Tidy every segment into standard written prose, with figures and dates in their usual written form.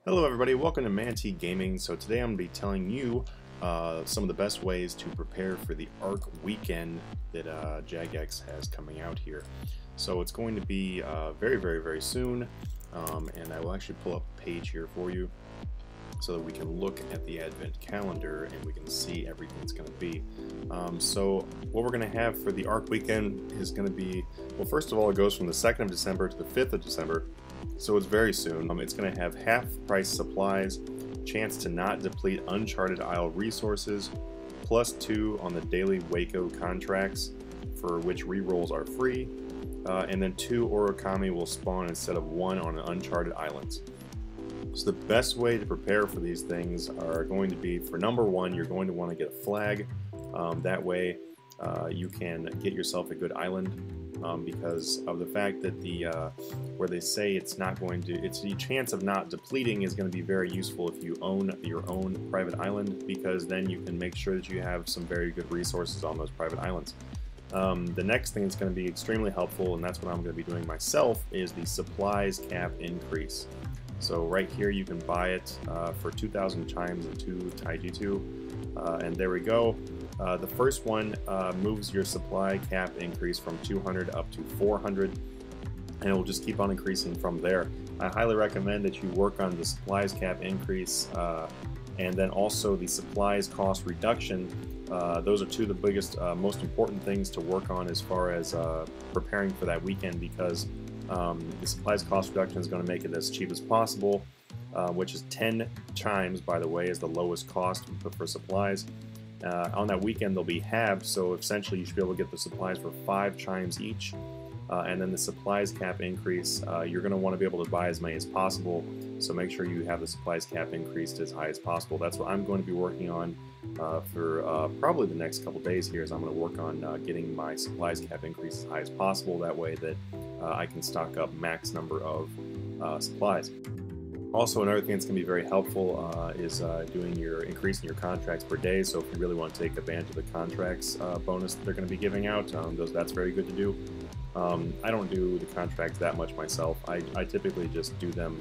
Hello everybody, welcome to Manatee Gaming. So today I'm going to be telling you some of the best ways to prepare for the ARC weekend that Jagex has coming out here. So it's going to be very soon, and I will actually pull up a page here for you so that we can look at the advent calendar and we can see everything it's going to be. So what we're going to have for the ARC weekend is going to be, well, first of all, it goes from the 2nd of December to the 5th of December. So it's very soon. It's going to have half price supplies, chance to not deplete Uncharted Isle resources, +2 on the daily Waco contracts, for which rerolls are free, and then 2 Origami will spawn instead of 1 on Uncharted Islands. So the best way to prepare for these things are going to be, for number 1, you're going to want to get a flag. That way you can get yourself a good island. Because of the fact that where they say it's the chance of not depleting is going to be very useful if you own your own private island, because then you can make sure that you have some very good resources on those private islands. The next thing that's going to be extremely helpful, and that's what I'm going to be doing myself, is the supplies cap increase. So right here you can buy it for 2,000 chimes and 2 IG2, and there we go. The first one moves your supply cap increase from 200 up to 400, and it will just keep on increasing from there. I highly recommend that you work on the supplies cap increase and then also the supplies cost reduction. Those are two of the biggest, most important things to work on as far as preparing for that weekend, because the supplies cost reduction is going to make it as cheap as possible, which is 10 chimes, by the way, is the lowest cost for supplies. On that weekend they'll be halved, so essentially you should be able to get the supplies for 5 chimes each, and then the supplies cap increase, you're going to want to be able to buy as many as possible, so make sure you have the supplies cap increased as high as possible. That's what I'm going to be working on for probably the next couple days here, is I'm going to work on getting my supplies cap increase as high as possible, that way that I can stock up max number of supplies. Also, another thing that's going to be very helpful is increasing your contracts per day. So if you really want to take advantage of the contracts bonus that they're going to be giving out, that's very good to do. I don't do the contracts that much myself. I typically just do them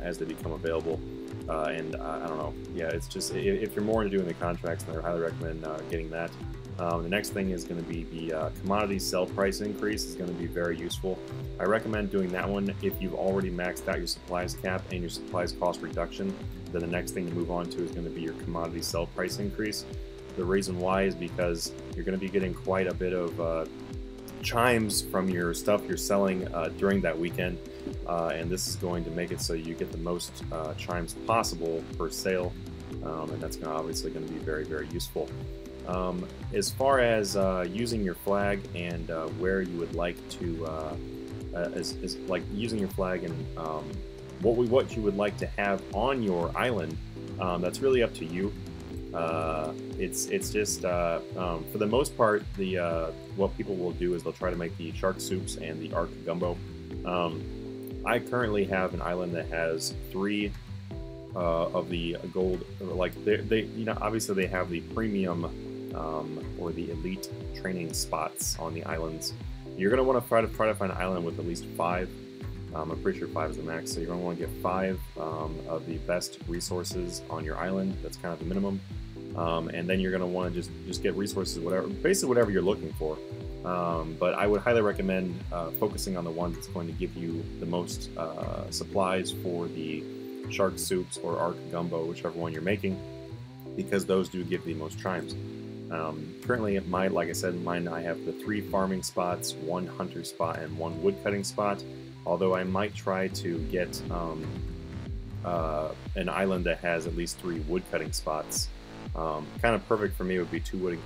as they become available. And I don't know. Yeah, it's just, if you're more into doing the contracts, then I highly recommend getting that. The next thing is going to be the commodity sell price increase. Is going to be very useful. I recommend doing that one if you've already maxed out your supplies cap and your supplies cost reduction. Then the next thing to move on to is going to be your commodity sell price increase. The reason why is because you're going to be getting quite a bit of chimes from your stuff you're selling during that weekend, and this is going to make it so you get the most chimes possible per sale, and that's obviously going to be very useful. As far as using your flag and where you would like to, like using your flag and what you would like to have on your island, that's really up to you. It's just for the most part, what people will do is they'll try to make the shark soups and the ARC gumbo. I currently have an island that has 3 of the gold, like they obviously they have the premium or the elite training spots on the islands. You're going to want to try to find an island with at least 5. I'm pretty sure 5 is the max, so you're going to want to get 5 of the best resources on your island. That's kind of the minimum. And then you're going to want to just get resources, basically whatever you're looking for. But I would highly recommend focusing on the one that's going to give you the most supplies for the shark soups or ARC gumbo, whichever one you're making, because those do give the most chimes. Currently, like I said, mine, I have the 3 farming spots, 1 hunter spot, and 1 woodcutting spot. Although I might try to get an island that has at least 3 woodcutting spots. Kind of perfect for me would be 2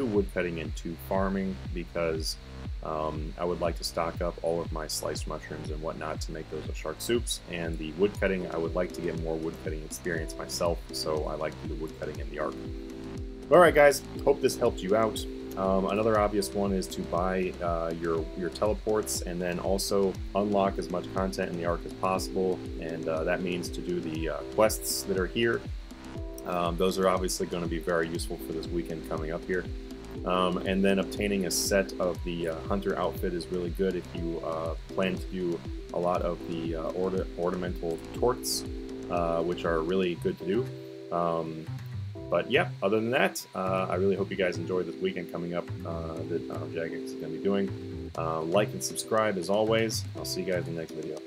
woodcutting and 2 farming, because I would like to stock up all of my sliced mushrooms and whatnot to make those shark soups. And the woodcutting, I would like to get more woodcutting experience myself, so I like to do the woodcutting in the ARC. Alright guys, hope this helped you out. Another obvious one is to buy your teleports, and then also unlock as much content in the ARC as possible, and that means to do the quests that are here. Those are obviously going to be very useful for this weekend coming up here. And then obtaining a set of the hunter outfit is really good if you plan to do a lot of the ornamental torts. which are really good to do. But yeah, other than that, I really hope you guys enjoy this weekend coming up that Jagex is going to be doing. Like and subscribe as always. I'll see you guys in the next video.